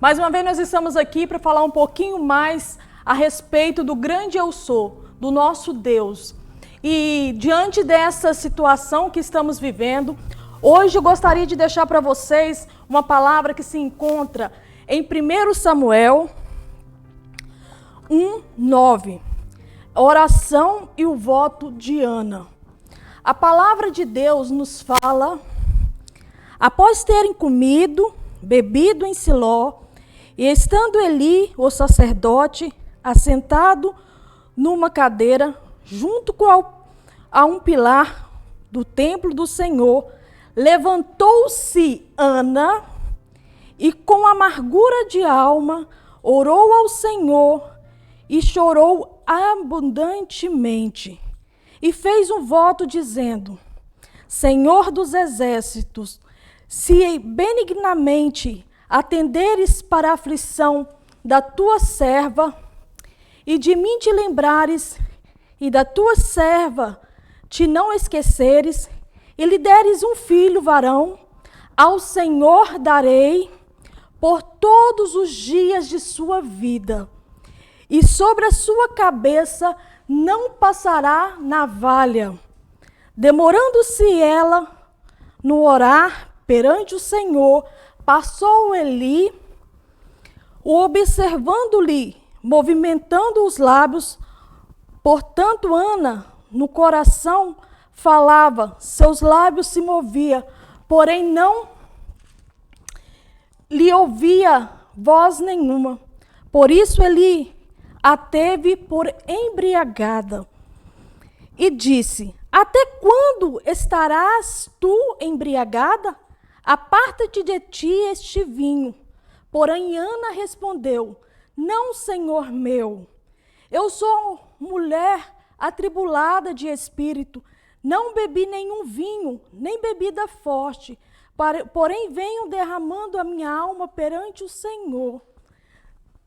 Mais uma vez nós estamos aqui para falar um pouquinho mais a respeito do grande eu sou, do nosso Deus. E diante dessa situação que estamos vivendo, hoje eu gostaria de deixar para vocês uma palavra que se encontra em 1 Samuel 1:9. Oração e o voto de Ana. A palavra de Deus nos fala: após terem comido, bebido em Siló, e estando Eli, o sacerdote, assentado numa cadeira, junto a um pilar do templo do Senhor, levantou-se Ana e com amargura de alma orou ao Senhor e chorou abundantemente. E fez um voto dizendo: Senhor dos exércitos, se benignamente atenderes para a aflição da tua serva, e de mim te lembrares, e da tua serva te não esqueceres, e lhe deres um filho varão, ao Senhor darei por todos os dias de sua vida, e sobre a sua cabeça não passará navalha. Demorando-se ela no orar perante o Senhor, passou Eli, o observando-lhe, movimentando os lábios. Portanto, Ana, no coração, falava, seus lábios se moviam, porém não lhe ouvia voz nenhuma. Por isso Eli a teve por embriagada e disse: até quando estarás tu embriagada? Aparta-te de ti este vinho. Porém Ana respondeu: não, Senhor meu, eu sou mulher atribulada de espírito, não bebi nenhum vinho, nem bebida forte, porém venho derramando a minha alma perante o Senhor.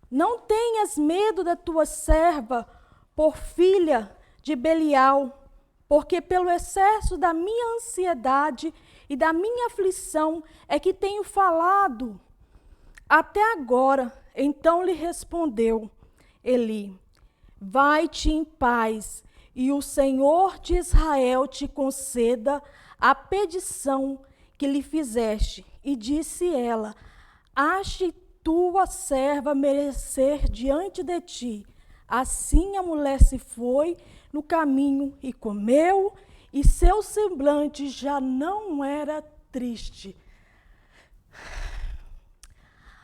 Não tenhas medo da tua serva, por filha de Belial, porque pelo excesso da minha ansiedade e da minha aflição é que tenho falado até agora. Então lhe respondeu Eli: vai-te em paz, e o Senhor de Israel te conceda a petição que lhe fizeste. E disse ela: ache tua serva merecer diante de ti. Assim a mulher se foi no caminho e comeu, e seu semblante já não era triste.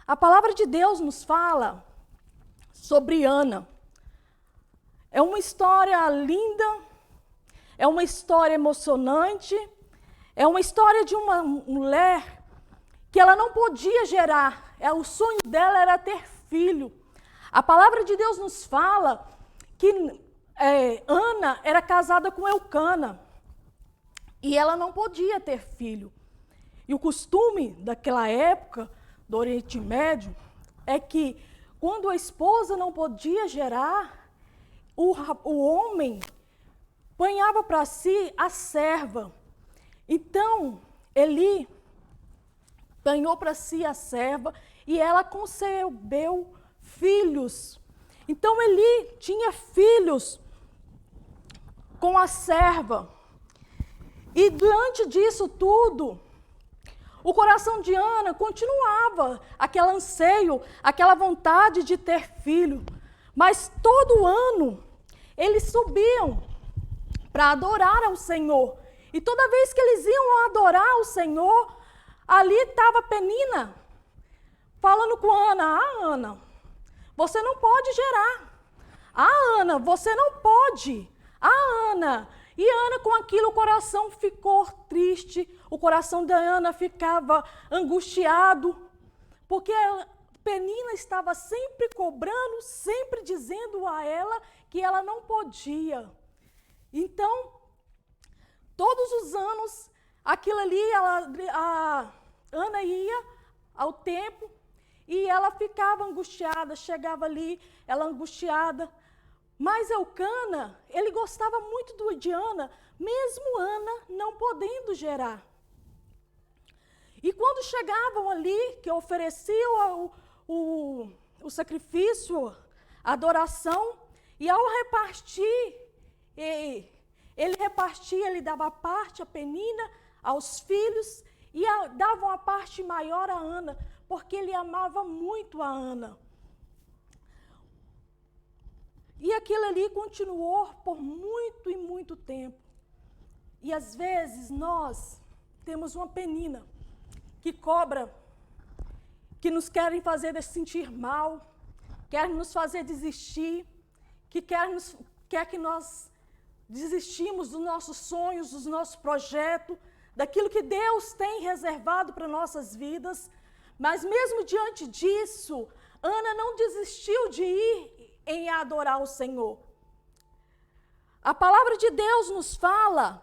A palavra de Deus nos fala sobre Ana. É uma história linda, é uma história emocionante, é uma história de uma mulher que ela não podia gerar. O sonho dela era ter filho. A palavra de Deus nos fala que Ana era casada com Eucana e ela não podia ter filho. E o costume daquela época do Oriente Médio é que quando a esposa não podia gerar, o homem ponhava para si a serva. Então, Eli ganhou para si a serva e ela concebeu filhos. Então, Eli tinha filhos com a serva. E diante disso tudo, o coração de Ana continuava, aquele anseio, aquela vontade de ter filho. Mas todo ano, eles subiam para adorar ao Senhor. E toda vez que eles iam adorar o Senhor, ali estava Penina, falando com Ana: Ana, você não pode gerar. Ana, você não pode. Ana. E Ana, com aquilo, o coração ficou triste, o coração da Ana ficava angustiado, porque Penina estava sempre cobrando, sempre dizendo a ela que ela não podia. Então, todos os anos, aquilo ali, a Ana ia ao templo e ela ficava angustiada, chegava ali, ela angustiada. Mas Eucana, ele gostava muito de Ana, mesmo Ana não podendo gerar. E quando chegavam ali, que ofereciam o sacrifício, a adoração, e ao repartir, ele dava parte a Penina, aos filhos, e dava uma parte maior a Ana, porque ele amava muito a Ana. E aquilo ali continuou por muito e muito tempo. E às vezes nós temos uma Penina que cobra, que nos querem fazer sentir mal, quer nos fazer desistir, que quer que nós desistimos dos nossos sonhos, dos nossos projetos, daquilo que Deus tem reservado para nossas vidas. Mas mesmo diante disso, Ana não desistiu de ir em adorar o Senhor. A palavra de Deus nos fala,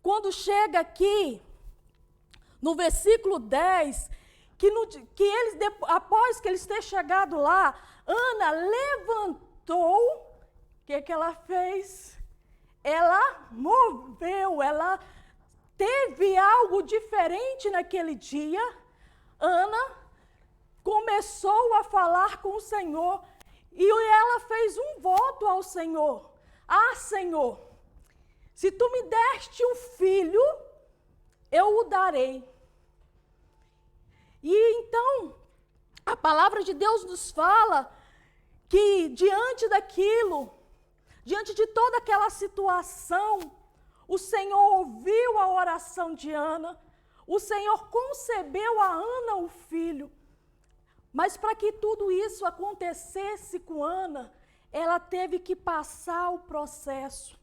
quando chega aqui, no versículo 10, após que eles tenham chegado lá, Ana levantou, o que ela fez? Ela moveu, ela teve algo diferente naquele dia. Ana começou a falar com o Senhor e ela fez um voto ao Senhor. Ah, Senhor, se tu me deste um filho, eu o darei. E então, a palavra de Deus nos fala que diante daquilo, diante de toda aquela situação, o Senhor ouviu a oração de Ana, o Senhor concebeu a Ana o filho. Mas para que tudo isso acontecesse com Ana, ela teve que passar o processo.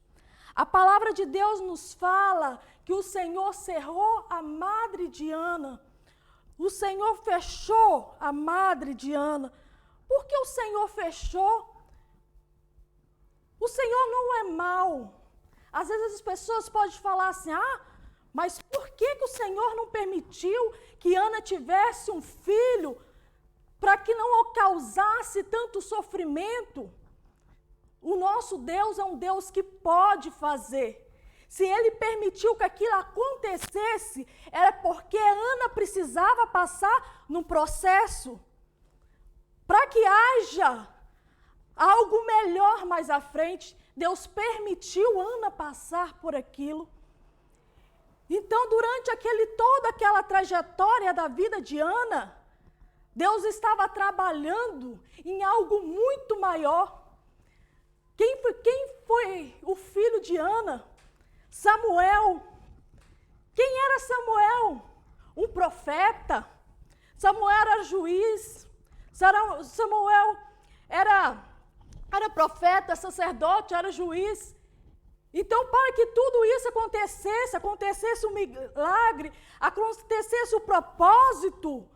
A palavra de Deus nos fala que o Senhor cerrou a madre de Ana. O Senhor fechou a madre de Ana. Por que o Senhor fechou? O Senhor não é mau. Às vezes as pessoas podem falar assim, mas por que o Senhor não permitiu que Ana tivesse um filho para que não causasse tanto sofrimento? O nosso Deus é um Deus que pode fazer. Se Ele permitiu que aquilo acontecesse, era porque Ana precisava passar num processo para que haja algo melhor mais à frente. Deus permitiu Ana passar por aquilo. Então, durante toda aquela trajetória da vida de Ana, Deus estava trabalhando em algo muito maior. Quem foi o filho de Ana? Samuel. Quem era Samuel? Um profeta. Samuel era juiz. Samuel era profeta, sacerdote, era juiz. Então, para que tudo isso acontecesse um milagre, acontecesse o propósito,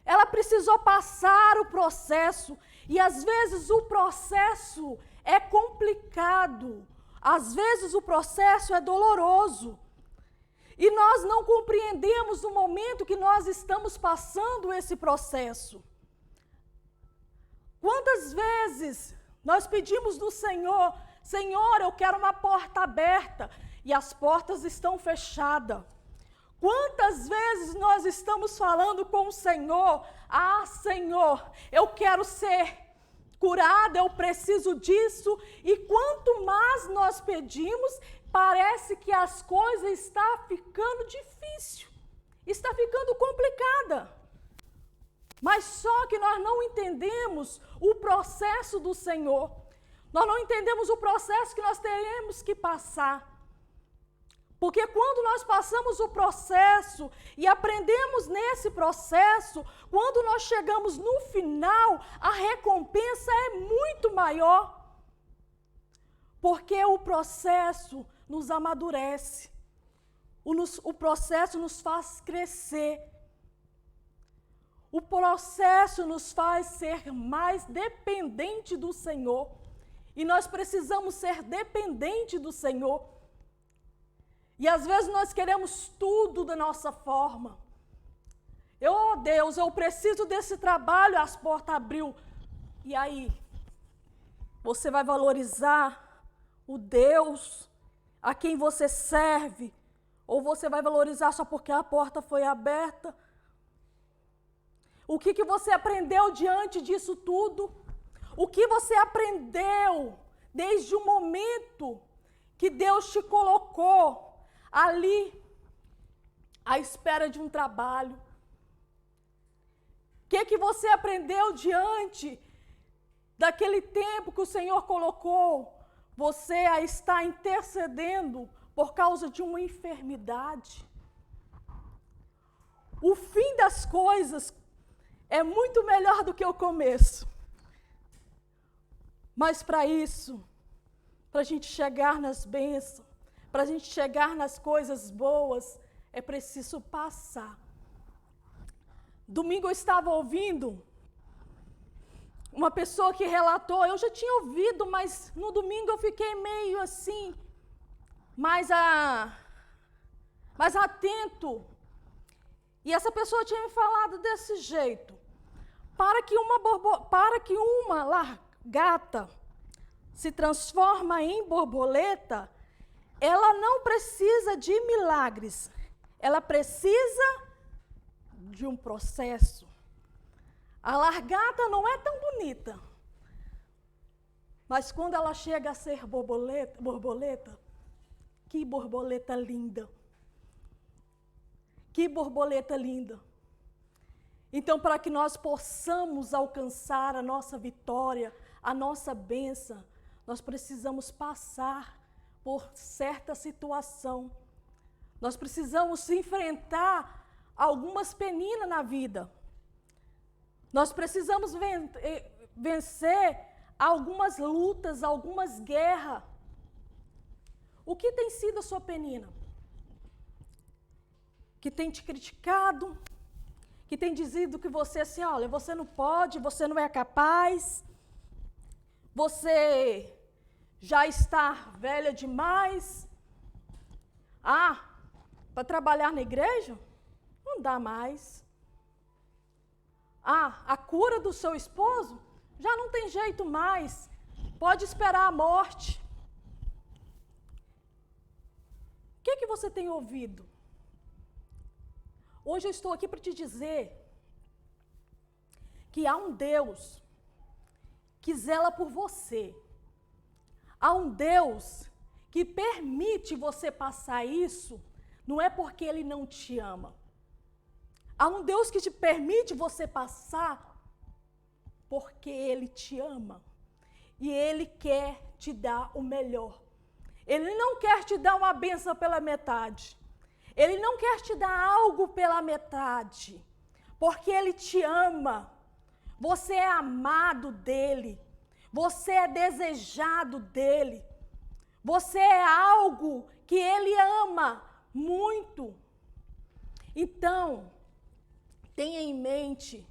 ela precisou passar o processo. E às vezes o processo é complicado. Às vezes o processo é doloroso. E nós não compreendemos o momento que nós estamos passando esse processo. Quantas vezes nós pedimos do Senhor, Senhor, eu quero uma porta aberta, e as portas estão fechadas. Quantas vezes nós estamos falando com o Senhor, Senhor, eu quero ser curada, eu preciso disso, e quanto mais nós pedimos, parece que as coisas estão ficando difícil, está ficando complicada. Mas só que nós não entendemos o processo do Senhor, nós não entendemos o processo que nós teremos que passar. Porque quando nós passamos o processo e aprendemos nesse processo, quando nós chegamos no final, a recompensa é muito maior. Porque o processo nos amadurece, o processo nos faz crescer. O processo nos faz ser mais dependente do Senhor. E nós precisamos ser dependentes do Senhor. E às vezes nós queremos tudo da nossa forma. Deus, eu preciso desse trabalho, as portas abriu. E aí, você vai valorizar o Deus a quem você serve? Ou você vai valorizar só porque a porta foi aberta? O que você aprendeu diante disso tudo? O que você aprendeu desde o momento que Deus te colocou ali à espera de um trabalho? O que você aprendeu diante daquele tempo que o Senhor colocou você a estar intercedendo por causa de uma enfermidade? O fim das coisas é muito melhor do que o começo. Mas para isso, para a gente chegar nas bênçãos, para a gente chegar nas coisas boas, é preciso passar. Domingo eu estava ouvindo uma pessoa que relatou, eu já tinha ouvido, mas no domingo eu fiquei meio assim, mais atento. E essa pessoa tinha me falado desse jeito. Para que uma lagarta se transforma em borboleta, ela não precisa de milagres. Ela precisa de um processo. A lagarta não é tão bonita, mas quando ela chega a ser borboleta, que borboleta linda. Que borboleta linda. Então, para que nós possamos alcançar a nossa vitória, a nossa bênção, nós precisamos passar por certa situação. Nós precisamos enfrentar algumas peninas na vida. Nós precisamos vencer algumas lutas, algumas guerras. O que tem sido a sua penina? Que tem te criticado, que tem dizido que você assim, olha, você não pode, você não é capaz, você já está velha demais. Para trabalhar na igreja? Não dá mais. A cura do seu esposo? Já não tem jeito mais. Pode esperar a morte. O que você tem ouvido? Hoje eu estou aqui para te dizer que há um Deus que zela por você. Há um Deus que permite você passar isso, não é porque Ele não te ama. Há um Deus que te permite você passar porque Ele te ama. E Ele quer te dar o melhor. Ele não quer te dar uma bênção pela metade. Ele não quer te dar algo pela metade, porque Ele te ama. Você é amado dEle. Você é desejado dEle. Você é algo que Ele ama muito. Então, tenha em mente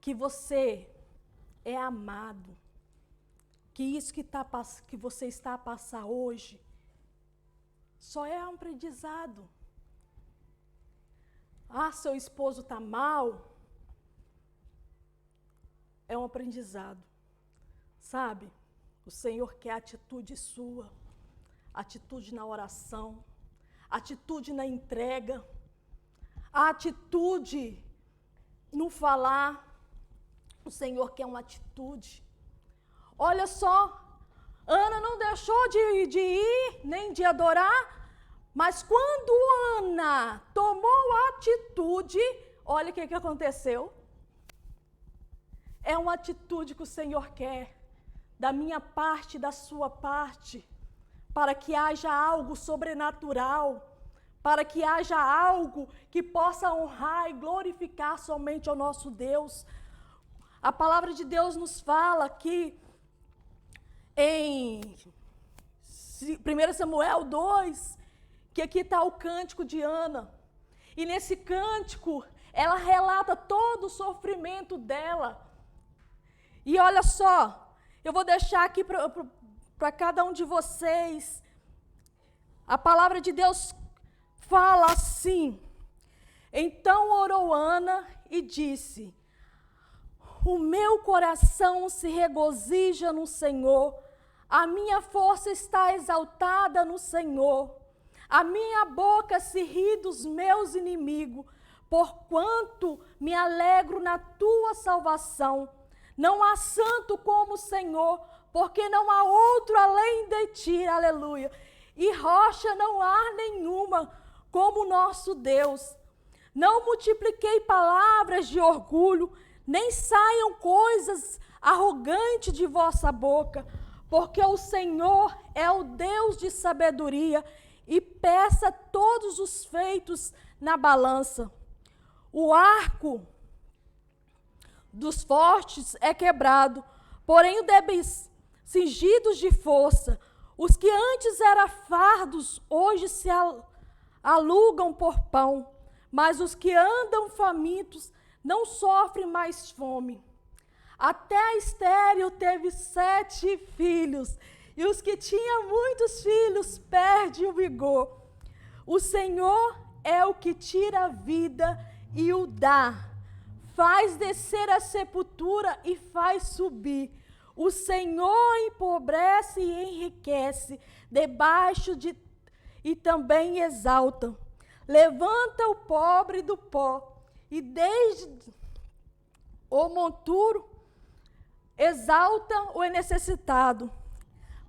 que você é amado. Que isso que você está a passar hoje só é um aprendizado. Seu esposo está mal. É um aprendizado. Sabe? O Senhor quer atitude sua. Atitude na oração. Atitude na entrega. A atitude no falar. O Senhor quer uma atitude. Olha só. Ana não deixou de ir, nem de adorar, mas quando Ana tomou a atitude, olha o que aconteceu. É uma atitude que o Senhor quer, da minha parte, da sua parte, para que haja algo sobrenatural, para que haja algo que possa honrar e glorificar somente ao nosso Deus. A palavra de Deus nos fala que em 1 Samuel 2, que aqui está o cântico de Ana. E nesse cântico, ela relata todo o sofrimento dela. E olha só, eu vou deixar aqui para cada um de vocês. A palavra de Deus fala assim: então orou Ana e disse: o meu coração se regozija no Senhor, a minha força está exaltada no Senhor. A minha boca se ri dos meus inimigos, porquanto me alegro na tua salvação. Não há santo como o Senhor, porque não há outro além de ti, aleluia. E rocha não há nenhuma como o nosso Deus. Não multipliquei palavras de orgulho, nem saiam coisas arrogantes de vossa boca, porque o Senhor é o Deus de sabedoria e pesa todos os feitos na balança. O arco dos fortes é quebrado, porém os débeis cingidos de força. Os que antes eram fardos, hoje se alugam por pão, mas os que andam famintos não sofrem mais fome. Até a estéril teve 7 filhos, e os que tinham muitos filhos perdem o vigor. O Senhor é o que tira a vida e o dá, faz descer a sepultura e faz subir. O Senhor empobrece e enriquece, e também exalta. Levanta o pobre do pó, e desde o monturo exalta o necessitado,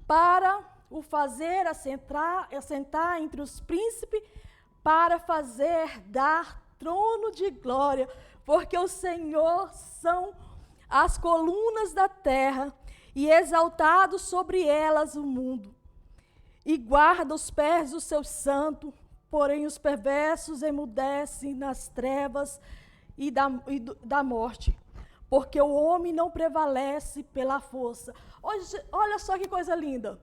para o fazer assentar entre os príncipes, para fazer dar trono de glória, porque o Senhor são as colunas da terra, e exaltado sobre elas o mundo. E guarda os pés do seu santo, porém os perversos emudecem nas trevas e da morte, porque o homem não prevalece pela força. Olha só que coisa linda.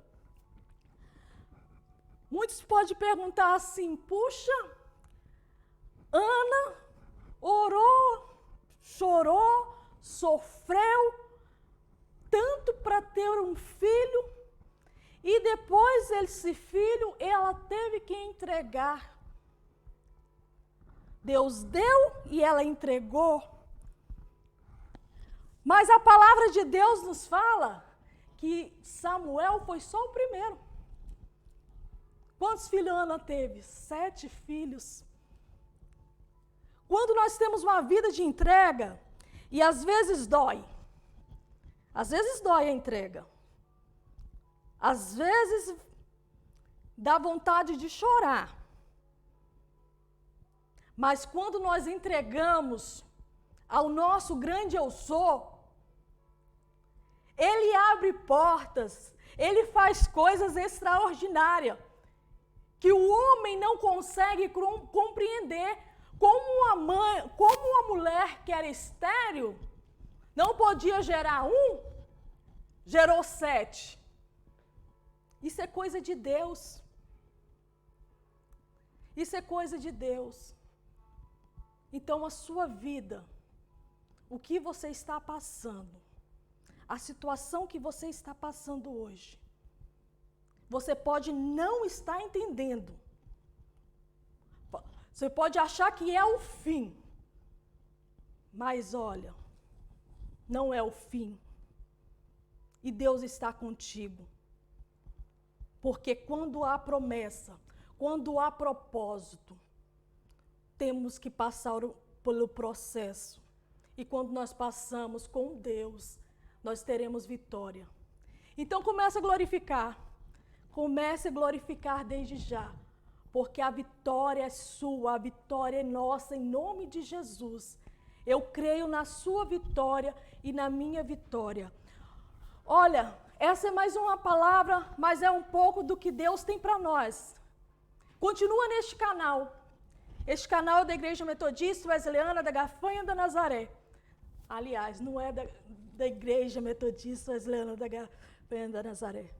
Muitos podem perguntar assim, puxa, Ana orou, chorou, sofreu tanto para ter um filho, e depois esse filho ela teve que entregar. Deus deu e ela entregou. Mas a palavra de Deus nos fala que Samuel foi só o primeiro. Quantos filhos Ana teve? 7 filhos. Quando nós temos uma vida de entrega, e às vezes dói a entrega, às vezes dá vontade de chorar, mas quando nós entregamos ao nosso grande eu sou, Ele abre portas, Ele faz coisas extraordinárias, que o homem não consegue compreender. Como uma mulher que era estéril, não podia gerar gerou 7. Isso é coisa de Deus. Isso é coisa de Deus. Então, a sua vida, o que você está passando, a situação que você está passando hoje, você pode não estar entendendo. Você pode achar que é o fim. Mas olha, não é o fim. E Deus está contigo. Porque quando há promessa, quando há propósito, temos que passar pelo processo. E quando nós passamos com Deus, nós teremos vitória. Então comece a glorificar. Comece a glorificar desde já. Porque a vitória é sua, a vitória é nossa, em nome de Jesus. Eu creio na sua vitória e na minha vitória. Olha, essa é mais uma palavra, mas é um pouco do que Deus tem para nós. Continua neste canal. Este canal é da Igreja Metodista Wesleyana da Gafanha da Nazaré. Aliás, não é da Igreja Metodista Wesleyana da Gafanha da Nazaré.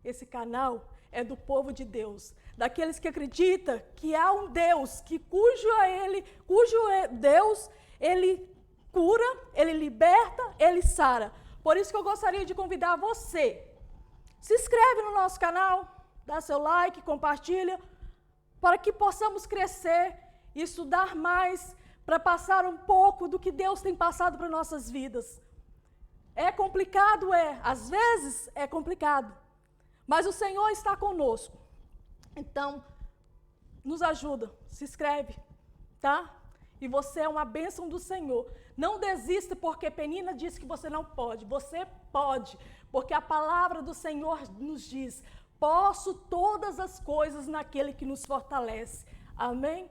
Esse canal é do povo de Deus, daqueles que acreditam que há um Deus, cujo Deus, Ele cura, Ele liberta, Ele sara. Por isso que eu gostaria de convidar você. Se inscreve no nosso canal, dá seu like, compartilha, para que possamos crescer e estudar mais, para passar um pouco do que Deus tem passado para nossas vidas. É complicado? É. Às vezes é complicado. Mas o Senhor está conosco. Então, nos ajuda, se inscreve, tá? E você é uma bênção do Senhor. Não desista porque Penina disse que você não pode. Você pode, porque a palavra do Senhor nos diz: posso todas as coisas naquele que nos fortalece. Amém?